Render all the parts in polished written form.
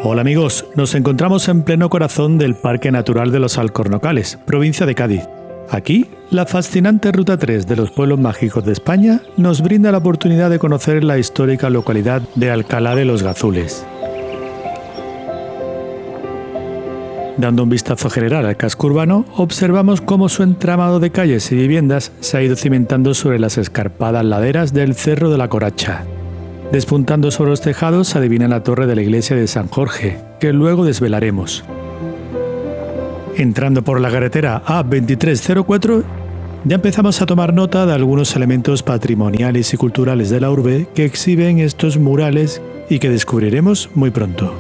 Hola amigos, nos encontramos en pleno corazón del Parque Natural de los Alcornocales, provincia de Cádiz. Aquí, la fascinante Ruta 3 de los pueblos mágicos de España nos brinda la oportunidad de conocer la histórica localidad de Alcalá de los Gazules. Dando un vistazo general al casco urbano, observamos cómo su entramado de calles y viviendas se ha ido cimentando sobre las escarpadas laderas del Cerro de la Coracha. Despuntando sobre los tejados se adivina la torre de la iglesia de San Jorge, que luego desvelaremos. Entrando por la carretera A2304, ya empezamos a tomar nota de algunos elementos patrimoniales y culturales de la urbe que exhiben estos murales y que descubriremos muy pronto.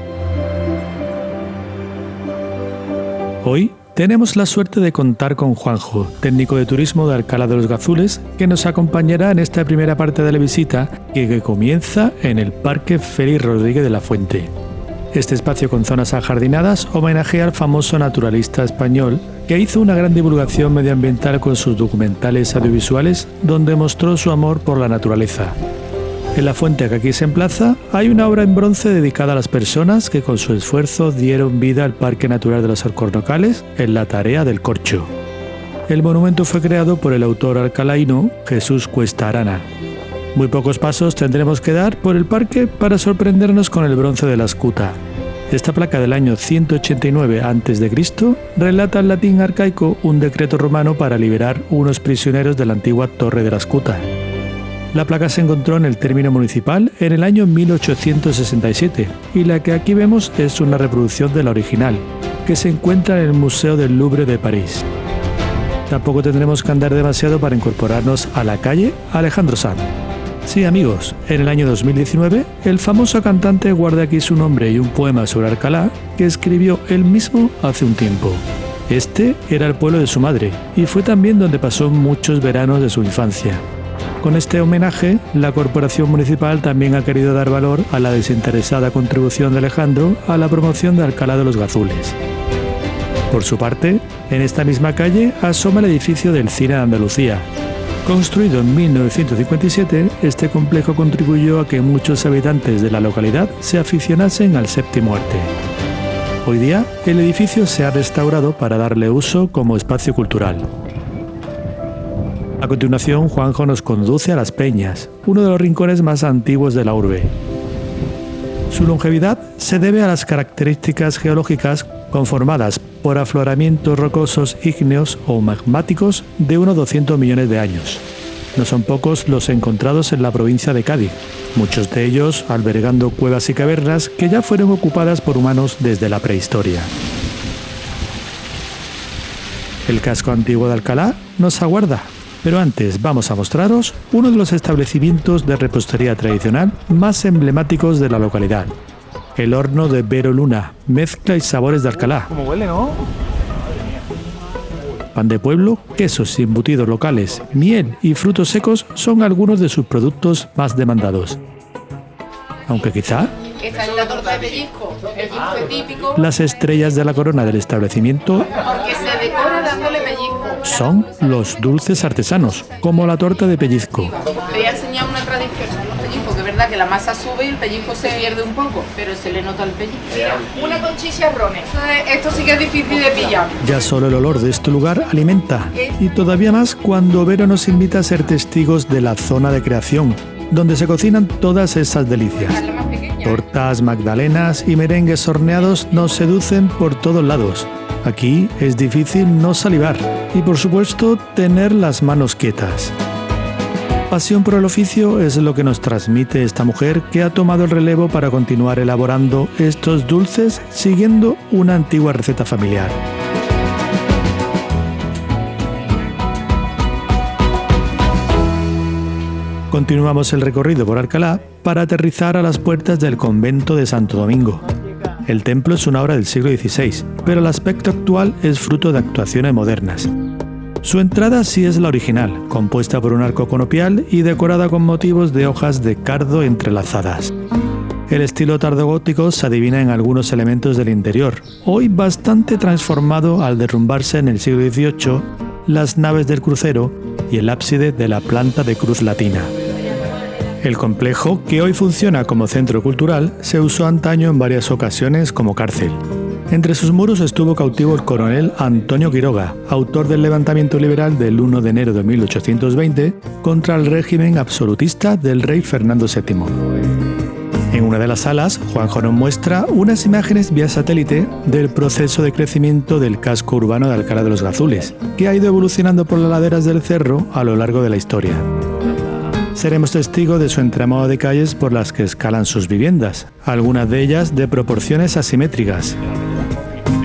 Hoy tenemos la suerte de contar con Juanjo, técnico de turismo de Alcalá de los Gazules, que nos acompañará en esta primera parte de la visita que comienza en el Parque Félix Rodríguez de la Fuente. Este espacio con zonas ajardinadas homenajea al famoso naturalista español que hizo una gran divulgación medioambiental con sus documentales audiovisuales donde mostró su amor por la naturaleza. En la fuente que aquí se emplaza hay una obra en bronce dedicada a las personas que con su esfuerzo dieron vida al Parque Natural de los Alcornocales en la tarea del corcho. El monumento fue creado por el autor alcalaíno Jesús Cuesta Arana. Muy pocos pasos tendremos que dar por el parque para sorprendernos con el bronce de la escuta. Esta placa del año 189 a.C. relata en latín arcaico un decreto romano para liberar unos prisioneros de la antigua Torre de la Escuta. La placa se encontró en el término municipal en el año 1867 y la que aquí vemos es una reproducción de la original, que se encuentra en el Museo del Louvre de París. Tampoco tendremos que andar demasiado para incorporarnos a la calle Alejandro Sanz. Sí amigos, en el año 2019 el famoso cantante guarda aquí su nombre y un poema sobre Alcalá que escribió él mismo hace un tiempo. Este era el pueblo de su madre y fue también donde pasó muchos veranos de su infancia. Con este homenaje, la corporación municipal también ha querido dar valor a la desinteresada contribución de Alejandro a la promoción de Alcalá de los Gazules. Por su parte, en esta misma calle asoma el edificio del Cine de Andalucía. Construido en 1957, este complejo contribuyó a que muchos habitantes de la localidad se aficionasen al séptimo arte. Hoy día, el edificio se ha restaurado para darle uso como espacio cultural. A continuación, Juanjo nos conduce a Las Peñas, uno de los rincones más antiguos de la urbe. Su longevidad se debe a las características geológicas conformadas por afloramientos rocosos ígneos o magmáticos de unos 200 millones de años. No son pocos los encontrados en la provincia de Cádiz, muchos de ellos albergando cuevas y cavernas que ya fueron ocupadas por humanos desde la prehistoria. El casco antiguo de Alcalá nos aguarda. Pero antes vamos a mostraros uno de los establecimientos de repostería tradicional más emblemáticos de la localidad. El horno de Vero Luna, mezcla y sabores de Alcalá. ¿Cómo huele, no? Pan de pueblo, quesos y embutidos locales, miel y frutos secos son algunos de sus productos más demandados. Aunque quizá esta es la torta de pellizco, el dulce típico. Las estrellas de la corona del establecimiento Porque se decora dándole pellizco. son los dulces artesanos, como la torta de pellizco. Le voy a enseñar una tradición con los pellizcos, que es verdad que la masa sube y el pellizco se pierde un poco, pero se le nota el pellizco. Una con chicharrones. Esto sí que es difícil de pillar. Ya solo el olor de este lugar alimenta, y todavía más cuando Vero nos invita a ser testigos de la zona de creación, donde se cocinan todas esas delicias. Es la más pequeña. Tortas, magdalenas y merengues horneados nos seducen por todos lados. Aquí es difícil no salivar y, por supuesto, tener las manos quietas. Pasión por el oficio es lo que nos transmite esta mujer que ha tomado el relevo para continuar elaborando estos dulces siguiendo una antigua receta familiar. Continuamos el recorrido por Alcalá para aterrizar a las puertas del convento de Santo Domingo. El templo es una obra del siglo XVI, pero el aspecto actual es fruto de actuaciones modernas. Su entrada sí es la original, compuesta por un arco conopial y decorada con motivos de hojas de cardo entrelazadas. El estilo tardogótico se adivina en algunos elementos del interior, hoy bastante transformado al derrumbarse en el siglo XVIII las naves del crucero y el ábside de la planta de cruz latina. El complejo, que hoy funciona como centro cultural, se usó antaño en varias ocasiones como cárcel. Entre sus muros estuvo cautivo el coronel Antonio Quiroga, autor del levantamiento liberal del 1 de enero de 1820 contra el régimen absolutista del rey Fernando VII. En una de las salas, Juanjo nos muestra unas imágenes vía satélite del proceso de crecimiento del casco urbano de Alcalá de los Gazules, que ha ido evolucionando por las laderas del cerro a lo largo de la historia. Seremos testigos de su entramado de calles por las que escalan sus viviendas, algunas de ellas de proporciones asimétricas,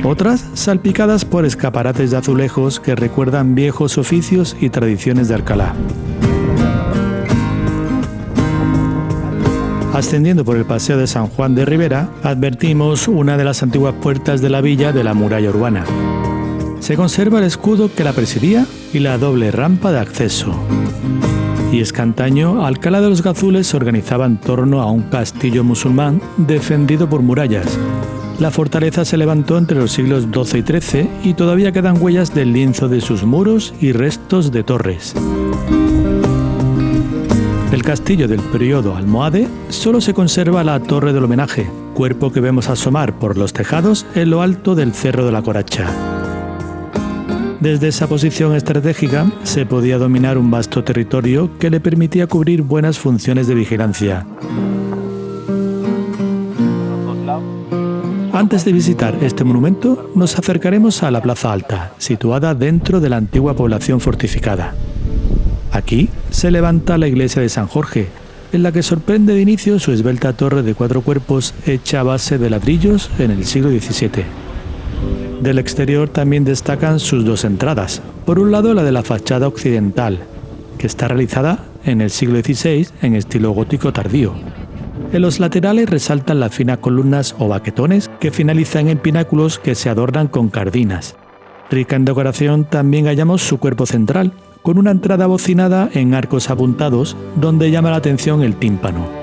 otras salpicadas por escaparates de azulejos que recuerdan viejos oficios y tradiciones de Alcalá. Ascendiendo por el Paseo de San Juan de Ribera, advertimos una de las antiguas puertas de la villa de la muralla urbana. Se conserva el escudo que la presidía y la doble rampa de acceso. Y es que antaño Alcalá de los Gazules se organizaba en torno a un castillo musulmán defendido por murallas. La fortaleza se levantó entre los siglos XII y XIII y todavía quedan huellas del lienzo de sus muros y restos de torres. Del castillo del periodo almohade solo se conserva la torre del homenaje, cuerpo que vemos asomar por los tejados en lo alto del Cerro de la Coracha. Desde esa posición estratégica se podía dominar un vasto territorio que le permitía cubrir buenas funciones de vigilancia. Antes de visitar este monumento, nos acercaremos a la Plaza Alta, situada dentro de la antigua población fortificada. Aquí se levanta la iglesia de San Jorge, en la que sorprende de inicio su esbelta torre de 4 cuerpos hecha a base de ladrillos en el siglo XVII. Del exterior también destacan sus 2 entradas. Por un lado, la de la fachada occidental, que está realizada en el siglo XVI en estilo gótico tardío. En los laterales resaltan las finas columnas o baquetones que finalizan en pináculos que se adornan con cardinas. Rica en decoración también hallamos su cuerpo central, con una entrada abocinada en arcos apuntados donde llama la atención el tímpano.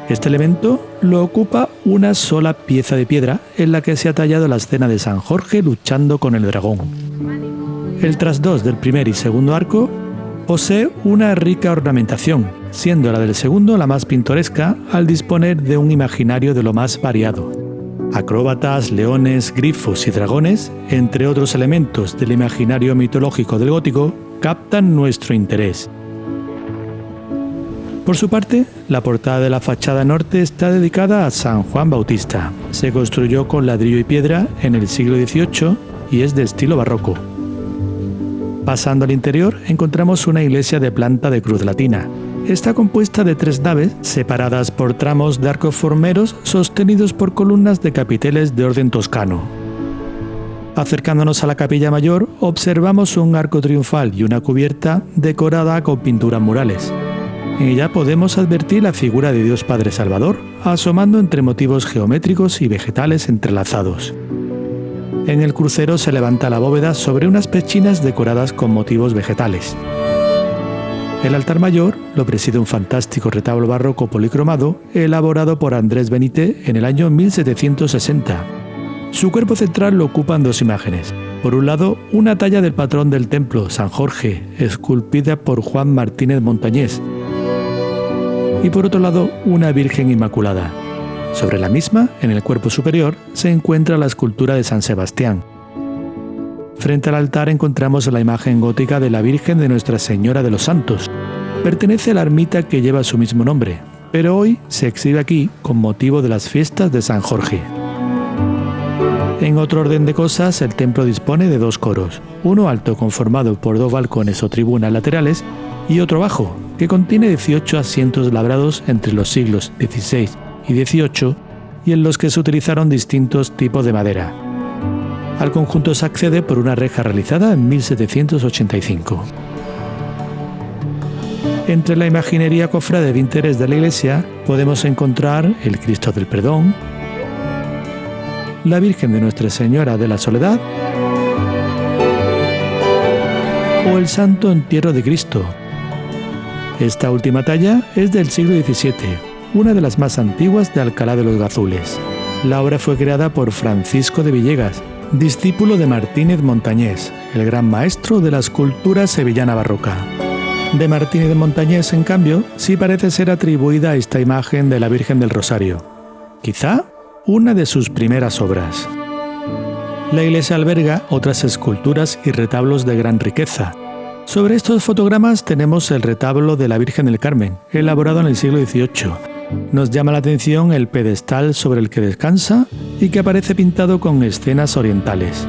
Este elemento lo ocupa una sola pieza de piedra en la que se ha tallado la escena de San Jorge luchando con el dragón. El trasdós del primer y segundo arco posee una rica ornamentación, siendo la del segundo la más pintoresca al disponer de un imaginario de lo más variado. Acróbatas, leones, grifos y dragones, entre otros elementos del imaginario mitológico del gótico, captan nuestro interés. Por su parte, la portada de la fachada norte está dedicada a San Juan Bautista. Se construyó con ladrillo y piedra en el siglo XVIII y es de estilo barroco. Pasando al interior, encontramos una iglesia de planta de cruz latina. Está compuesta de 3 naves, separadas por tramos de arcos formeros sostenidos por columnas de capiteles de orden toscano. Acercándonos a la capilla mayor, observamos un arco triunfal y una cubierta decorada con pinturas murales. En ella podemos advertir la figura de Dios Padre Salvador, asomando entre motivos geométricos y vegetales entrelazados. En el crucero se levanta la bóveda sobre unas pechinas decoradas con motivos vegetales. El altar mayor lo preside un fantástico retablo barroco policromado elaborado por Andrés Benítez en el año 1760. Su cuerpo central lo ocupan 2 imágenes. Por un lado, una talla del patrón del templo, San Jorge, esculpida por Juan Martínez Montañés. Y por otro lado, una Virgen Inmaculada. Sobre la misma, en el cuerpo superior, se encuentra la escultura de San Sebastián. Frente al altar encontramos la imagen gótica de la Virgen de Nuestra Señora de los Santos. Pertenece a la ermita que lleva su mismo nombre, pero hoy se exhibe aquí con motivo de las fiestas de San Jorge. En otro orden de cosas, el templo dispone de 2 coros, uno alto conformado por 2 balcones o tribunas laterales y otro bajo, que contiene 18 asientos labrados entre los siglos XVI y XVIII y en los que se utilizaron distintos tipos de madera. Al conjunto se accede por una reja realizada en 1785. Entre la imaginería cofrade de interés de la iglesia podemos encontrar el Cristo del Perdón, la Virgen de Nuestra Señora de la Soledad o el Santo Entierro de Cristo. Esta última talla es del siglo XVII, una de las más antiguas de Alcalá de los Gazules. La obra fue creada por Francisco de Villegas, discípulo de Martínez Montañés, el gran maestro de la escultura sevillana barroca. De Martín de Montañés, en cambio, sí parece ser atribuida a esta imagen de la Virgen del Rosario, quizá una de sus primeras obras. La iglesia alberga otras esculturas y retablos de gran riqueza. Sobre estos fotogramas tenemos el retablo de la Virgen del Carmen, elaborado en el siglo XVIII. Nos llama la atención el pedestal sobre el que descansa y que aparece pintado con escenas orientales.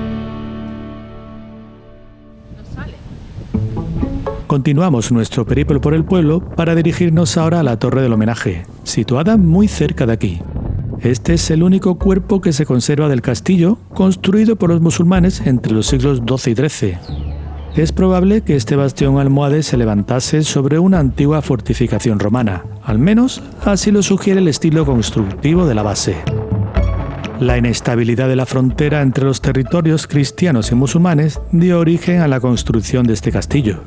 Continuamos nuestro periplo por el pueblo para dirigirnos ahora a la Torre del Homenaje, situada muy cerca de aquí. Este es el único cuerpo que se conserva del castillo, construido por los musulmanes entre los siglos XII y XIII. Es probable que este bastión almohade se levantase sobre una antigua fortificación romana, al menos así lo sugiere el estilo constructivo de la base. La inestabilidad de la frontera entre los territorios cristianos y musulmanes dio origen a la construcción de este castillo.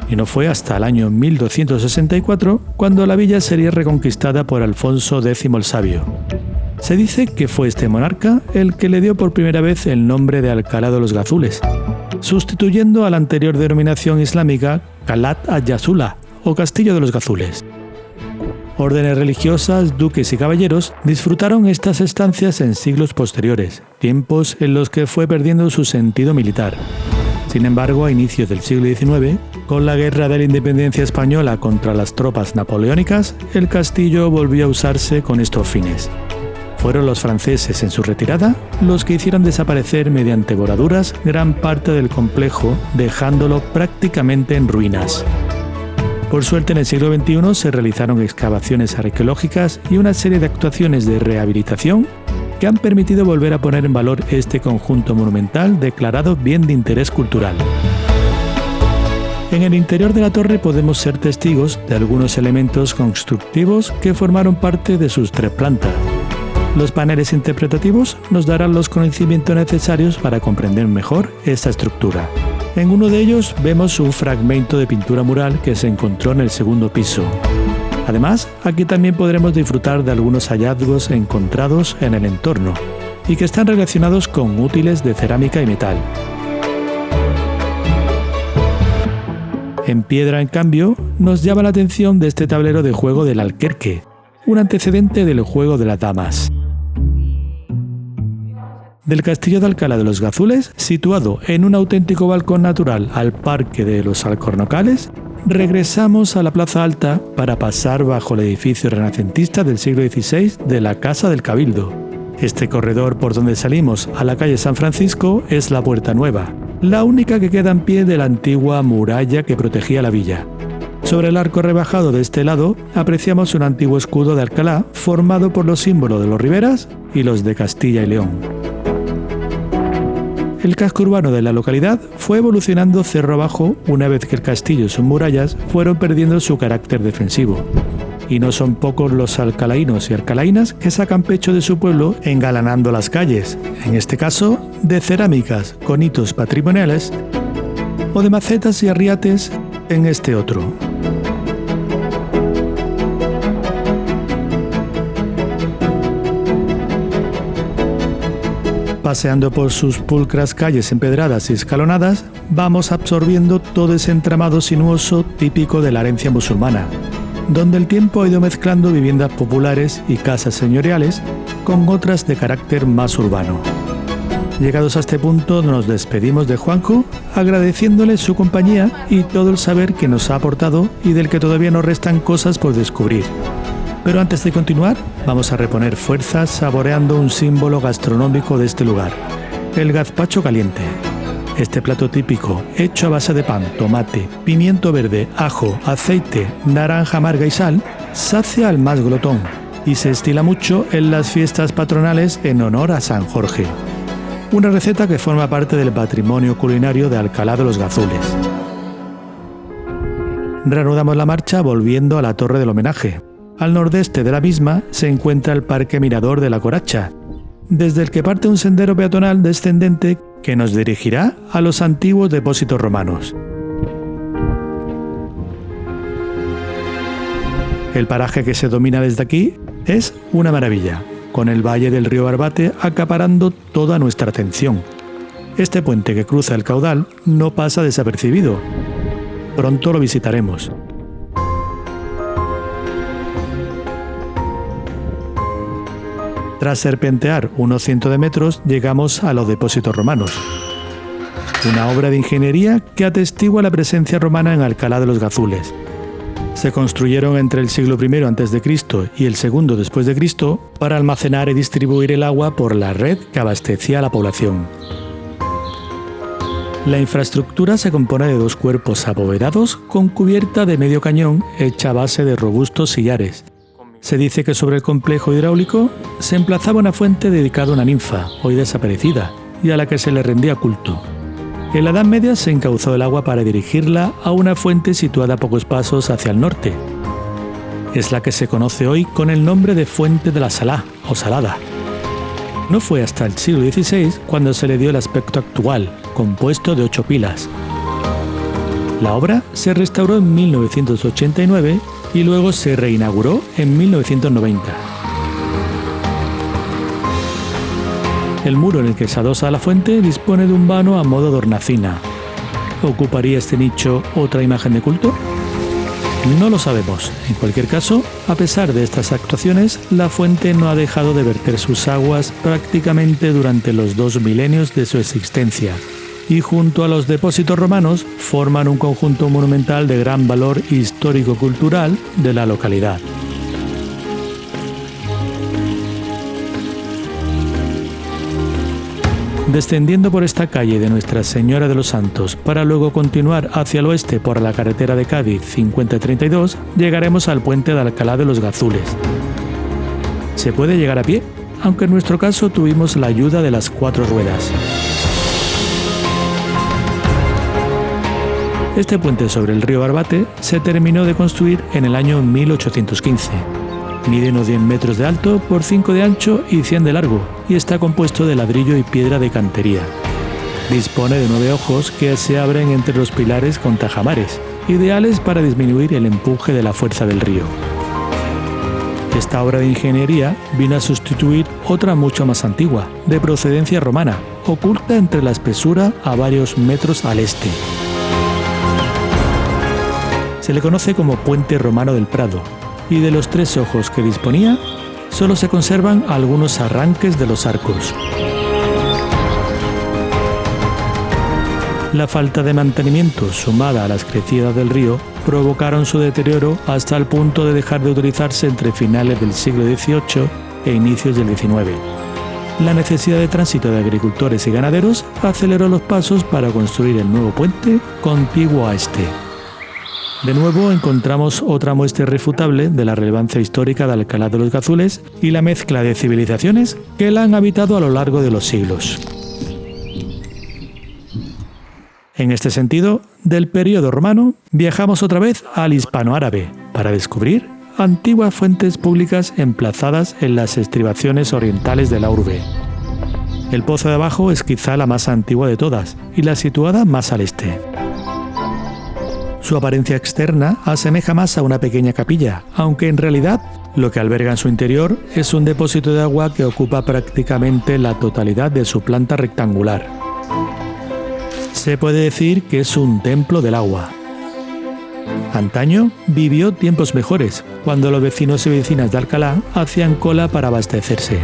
Y no fue hasta el año 1264 cuando la villa sería reconquistada por Alfonso X el Sabio. Se dice que fue este monarca el que le dio por primera vez el nombre de Alcalá de los Gazules, sustituyendo a la anterior denominación islámica Calat al-Yazula o Castillo de los Gazules. Órdenes religiosas, duques y caballeros disfrutaron estas estancias en siglos posteriores, tiempos en los que fue perdiendo su sentido militar. Sin embargo, a inicios del siglo XIX, con la Guerra de la Independencia Española contra las tropas napoleónicas, el castillo volvió a usarse con estos fines. Fueron los franceses en su retirada los que hicieron desaparecer mediante voladuras gran parte del complejo, dejándolo prácticamente en ruinas. Por suerte, en el siglo XXI se realizaron excavaciones arqueológicas y una serie de actuaciones de rehabilitación que han permitido volver a poner en valor este conjunto monumental declarado bien de interés cultural. En el interior de la torre podemos ser testigos de algunos elementos constructivos que formaron parte de sus 3 plantas. Los paneles interpretativos nos darán los conocimientos necesarios para comprender mejor esta estructura. En uno de ellos vemos un fragmento de pintura mural que se encontró en el segundo piso. Además, aquí también podremos disfrutar de algunos hallazgos encontrados en el entorno y que están relacionados con útiles de cerámica y metal. En piedra, en cambio, nos llama la atención de este tablero de juego del alquerque, un antecedente del juego de las damas. Del castillo de Alcalá de los Gazules, situado en un auténtico balcón natural al Parque de los Alcornocales, regresamos a la Plaza Alta para pasar bajo el edificio renacentista del siglo XVI de la Casa del Cabildo. Este corredor por donde salimos a la calle San Francisco es la Puerta Nueva, la única que queda en pie de la antigua muralla que protegía la villa. Sobre el arco rebajado de este lado apreciamos un antiguo escudo de Alcalá formado por los símbolos de los Riberas y los de Castilla y León. El casco urbano de la localidad fue evolucionando cerro abajo una vez que el castillo y sus murallas fueron perdiendo su carácter defensivo. Y no son pocos los alcalaínos y alcalainas que sacan pecho de su pueblo engalanando las calles, en este caso de cerámicas con hitos patrimoniales o de macetas y arriates en este otro. Paseando por sus pulcras calles empedradas y escalonadas, vamos absorbiendo todo ese entramado sinuoso típico de la herencia musulmana, donde el tiempo ha ido mezclando viviendas populares y casas señoriales con otras de carácter más urbano. Llegados a este punto nos despedimos de Juanjo, agradeciéndole su compañía y todo el saber que nos ha aportado y del que todavía nos restan cosas por descubrir. Pero antes de continuar, vamos a reponer fuerzas saboreando un símbolo gastronómico de este lugar, el gazpacho caliente. Este plato típico, hecho a base de pan, tomate, pimiento verde, ajo, aceite, naranja amarga y sal, sacia al más glotón y se estila mucho en las fiestas patronales en honor a San Jorge. Una receta que forma parte del patrimonio culinario de Alcalá de los Gazules. Reanudamos la marcha volviendo a la Torre del Homenaje. Al nordeste de la misma se encuentra el Parque Mirador de la Coracha, desde el que parte un sendero peatonal descendente que nos dirigirá a los antiguos depósitos romanos. El paraje que se domina desde aquí es una maravilla, con el valle del río Barbate acaparando toda nuestra atención. Este puente que cruza el caudal no pasa desapercibido. Pronto lo visitaremos. Tras serpentear unos cientos de metros, llegamos a los depósitos romanos. Una obra de ingeniería que atestigua la presencia romana en Alcalá de los Gazules. Se construyeron entre el siglo I a.C. y el II después de Cristo para almacenar y distribuir el agua por la red que abastecía a la población. La infraestructura se compone de 2 cuerpos abovedados con cubierta de medio cañón hecha a base de robustos sillares. Se dice que sobre el complejo hidráulico se emplazaba una fuente dedicada a una ninfa, hoy desaparecida, y a la que se le rendía culto. En la Edad Media se encauzó el agua para dirigirla a una fuente situada a pocos pasos hacia el norte. Es la que se conoce hoy con el nombre de Fuente de la Salá o Salada. No fue hasta el siglo XVI cuando se le dio el aspecto actual, compuesto de 8 pilas. La obra se restauró en 1989 y luego se reinauguró en 1990. El muro en el que se adosa la fuente dispone de un vano a modo de hornacina. ¿Ocuparía este nicho otra imagen de culto? No lo sabemos. En cualquier caso, a pesar de estas actuaciones, la fuente no ha dejado de verter sus aguas prácticamente durante los 2 milenios de su existencia, y junto a los depósitos romanos forman un conjunto monumental de gran valor histórico-cultural de la localidad. Descendiendo por esta calle de Nuestra Señora de los Santos para luego continuar hacia el oeste por la carretera de Cádiz 5032, llegaremos al puente de Alcalá de los Gazules. Se puede llegar a pie, aunque en nuestro caso tuvimos la ayuda de las 4 ruedas. Este puente sobre el río Barbate se terminó de construir en el año 1815. Mide unos 10 metros de alto por 5 de ancho y 100 de largo y está compuesto de ladrillo y piedra de cantería. Dispone de 9 ojos que se abren entre los pilares con tajamares, ideales para disminuir el empuje de la fuerza del río. Esta obra de ingeniería vino a sustituir otra mucho más antigua, de procedencia romana, oculta entre la espesura a varios metros al este. Se le conoce como Puente Romano del Prado, y de los 3 ojos que disponía, solo se conservan algunos arranques de los arcos. La falta de mantenimiento, sumada a las crecidas del río, provocaron su deterioro hasta el punto de dejar de utilizarse entre finales del siglo XVIII e inicios del XIX. La necesidad de tránsito de agricultores y ganaderos aceleró los pasos para construir el nuevo puente contiguo a este. De nuevo encontramos otra muestra irrefutable de la relevancia histórica de Alcalá de los Gazules y la mezcla de civilizaciones que la han habitado a lo largo de los siglos. En este sentido, del período romano, viajamos otra vez al hispanoárabe para descubrir antiguas fuentes públicas emplazadas en las estribaciones orientales de la urbe. El pozo de abajo es quizá la más antigua de todas y la situada más al este. Su apariencia externa asemeja más a una pequeña capilla, aunque en realidad lo que alberga en su interior es un depósito de agua que ocupa prácticamente la totalidad de su planta rectangular. Se puede decir que es un templo del agua. Antaño vivió tiempos mejores, cuando los vecinos y vecinas de Alcalá hacían cola para abastecerse.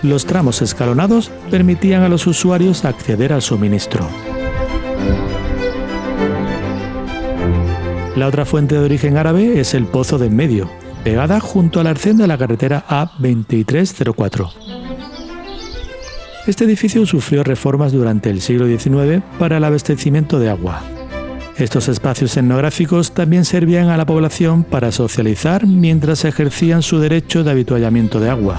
Los tramos escalonados permitían a los usuarios acceder al suministro. La otra fuente de origen árabe es el Pozo de en Medio, pegada junto al arcén de la carretera A2304. Este edificio sufrió reformas durante el siglo XIX para el abastecimiento de agua. Estos espacios etnográficos también servían a la población para socializar mientras ejercían su derecho de avituallamiento de agua.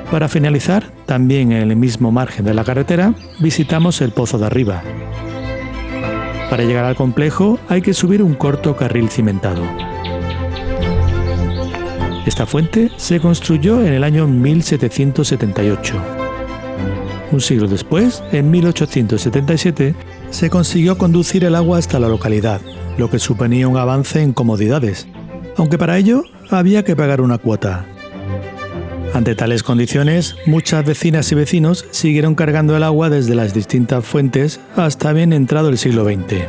Para finalizar, también en el mismo margen de la carretera, visitamos el Pozo de Arriba. Para llegar al complejo hay que subir un corto carril cimentado. Esta fuente se construyó en el año 1778. Un siglo después, en 1877, se consiguió conducir el agua hasta la localidad, lo que suponía un avance en comodidades, aunque para ello había que pagar una cuota. Ante tales condiciones, muchas vecinas y vecinos siguieron cargando el agua desde las distintas fuentes hasta bien entrado el siglo XX.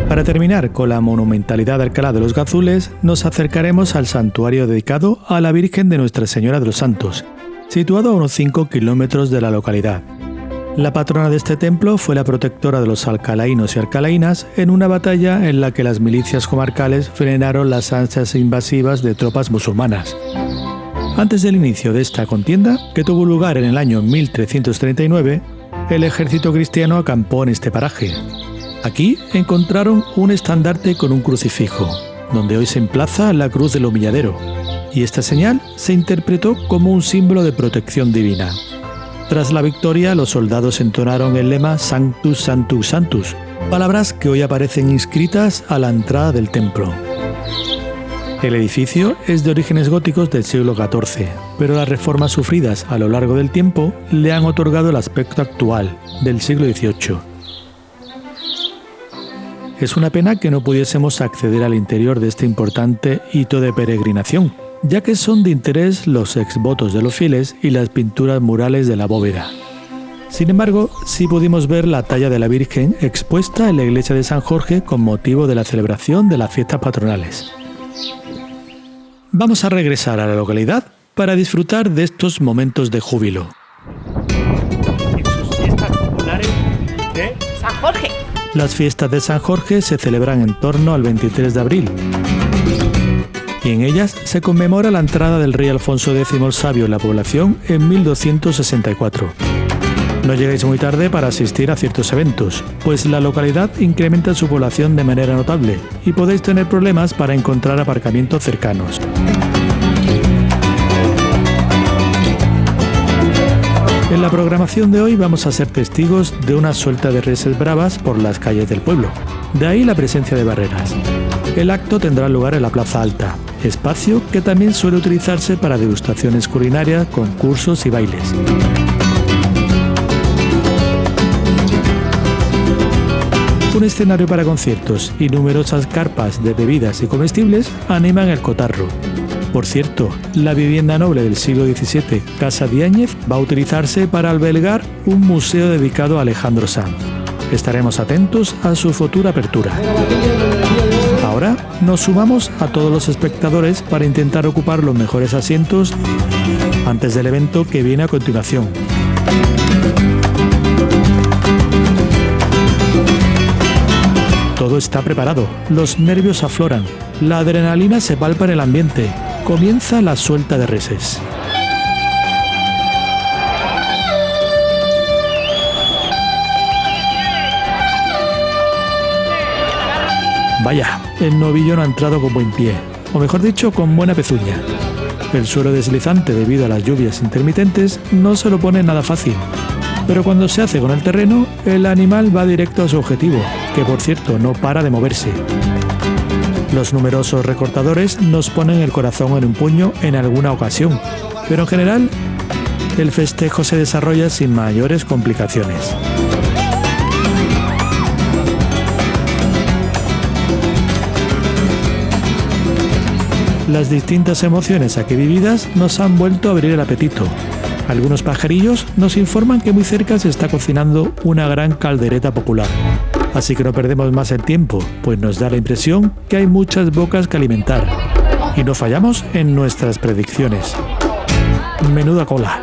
Para terminar con la monumentalidad de Alcalá de los Gazules, nos acercaremos al santuario dedicado a la Virgen de Nuestra Señora de los Santos, situado a unos 5 kilómetros de la localidad. La patrona de este templo fue la protectora de los alcalainos y alcalainas en una batalla en la que las milicias comarcales frenaron las ansias invasivas de tropas musulmanas. Antes del inicio de esta contienda, que tuvo lugar en el año 1339, el ejército cristiano acampó en este paraje. Aquí encontraron un estandarte con un crucifijo, donde hoy se emplaza la cruz del humilladero, y esta señal se interpretó como un símbolo de protección divina. Tras la victoria, los soldados entonaron el lema Sanctus, Sanctus, Sanctus, palabras que hoy aparecen inscritas a la entrada del templo. El edificio es de orígenes góticos del siglo XIV, pero las reformas sufridas a lo largo del tiempo le han otorgado el aspecto actual, del siglo XVIII. Es una pena que no pudiésemos acceder al interior de este importante hito de peregrinación, ya que son de interés los exvotos de los fieles y las pinturas murales de la bóveda. Sin embargo, sí pudimos ver la talla de la Virgen expuesta en la iglesia de San Jorge con motivo de la celebración de las fiestas patronales. Vamos a regresar a la localidad para disfrutar de estos momentos de júbilo. En sus fiestas populares de San Jorge. Las fiestas de San Jorge se celebran en torno al 23 de abril. Y en ellas se conmemora la entrada del rey Alfonso X el Sabio en la población en 1264. No lleguéis muy tarde para asistir a ciertos eventos, pues la localidad incrementa su población de manera notable y podéis tener problemas para encontrar aparcamientos cercanos. En la programación de hoy vamos a ser testigos de una suelta de reses bravas por las calles del pueblo, de ahí la presencia de barreras. El acto tendrá lugar en la Plaza Alta, espacio que también suele utilizarse para degustaciones culinarias, concursos y bailes. Un escenario para conciertos y numerosas carpas de bebidas y comestibles animan el cotarro. Por cierto, la vivienda noble del siglo XVII, Casa Diáñez, va a utilizarse para albergar un museo dedicado a Alejandro Sanz. Estaremos atentos a su futura apertura. Ahora nos sumamos a todos los espectadores para intentar ocupar los mejores asientos antes del evento que viene a continuación. Todo está preparado, los nervios afloran, la adrenalina se palpa en el ambiente. Comienza la suelta de reses. Vaya, el novillo no ha entrado con buen pie, o mejor dicho, con buena pezuña. El suelo deslizante debido a las lluvias intermitentes no se lo pone nada fácil, pero cuando se hace con el terreno, el animal va directo a su objetivo, que por cierto no para de moverse. Los numerosos recortadores nos ponen el corazón en un puño en alguna ocasión, pero en general el festejo se desarrolla sin mayores complicaciones. Las distintas emociones aquí vividas nos han vuelto a abrir el apetito. Algunos pajarillos nos informan que muy cerca se está cocinando una gran caldereta popular. Así que no perdemos más el tiempo, pues nos da la impresión que hay muchas bocas que alimentar. Y no fallamos en nuestras predicciones. Menuda cola.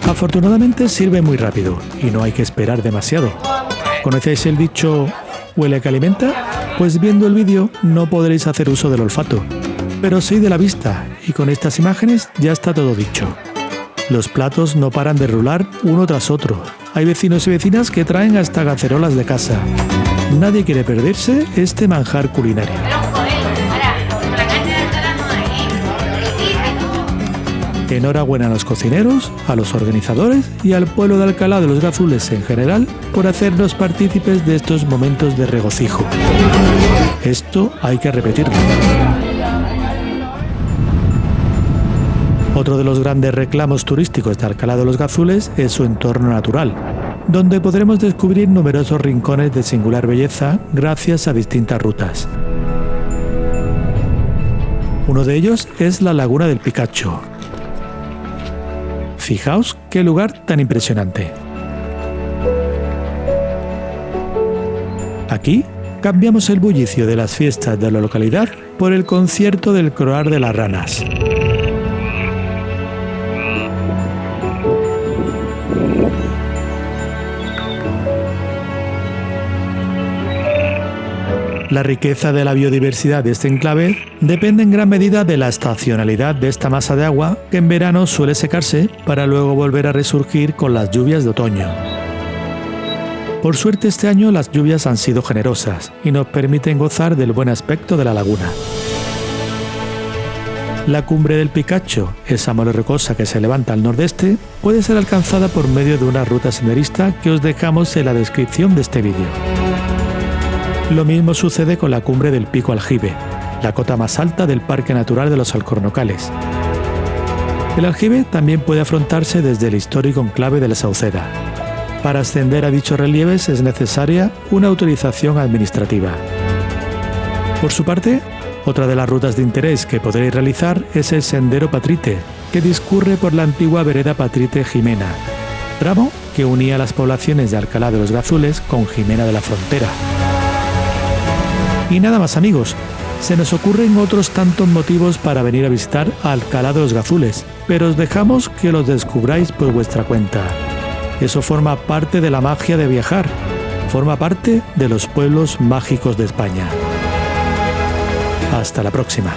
Afortunadamente sirve muy rápido y no hay que esperar demasiado. ¿Conocéis el dicho ¿huele que alimenta? Pues viendo el vídeo no podréis hacer uso del olfato, pero sí de la vista, y con estas imágenes ya está todo dicho. Los platos no paran de rular uno tras otro. Hay vecinos y vecinas que traen hasta cacerolas de casa. Nadie quiere perderse este manjar culinario. Enhorabuena a los cocineros, a los organizadores y al pueblo de Alcalá de los Gazules en general por hacernos partícipes de estos momentos de regocijo. Esto hay que repetirlo. Otro de los grandes reclamos turísticos de Alcalá de los Gazules es su entorno natural, donde podremos descubrir numerosos rincones de singular belleza gracias a distintas rutas. Uno de ellos es la Laguna del Picacho. Fijaos qué lugar tan impresionante. Aquí cambiamos el bullicio de las fiestas de la localidad por el concierto del croar de las ranas. La riqueza de la biodiversidad de este enclave depende en gran medida de la estacionalidad de esta masa de agua que en verano suele secarse para luego volver a resurgir con las lluvias de otoño. Por suerte este año las lluvias han sido generosas y nos permiten gozar del buen aspecto de la laguna. La cumbre del Picacho, esa mole rocosa que se levanta al nordeste, puede ser alcanzada por medio de una ruta senderista que os dejamos en la descripción de este vídeo. Lo mismo sucede con la cumbre del Pico Aljibe, la cota más alta del Parque Natural de los Alcornocales. El aljibe también puede afrontarse desde el histórico enclave de la Sauceda. Para ascender a dichos relieves es necesaria una autorización administrativa. Por su parte, otra de las rutas de interés que podréis realizar es el Sendero Patrite, que discurre por la antigua vereda Patrite Jimena, tramo que unía las poblaciones de Alcalá de los Gazules con Jimena de la Frontera. Y nada más, amigos, se nos ocurren otros tantos motivos para venir a visitar Alcalá de los Gazules, pero os dejamos que los descubráis por vuestra cuenta. Eso forma parte de la magia de viajar, forma parte de los pueblos mágicos de España. Hasta la próxima.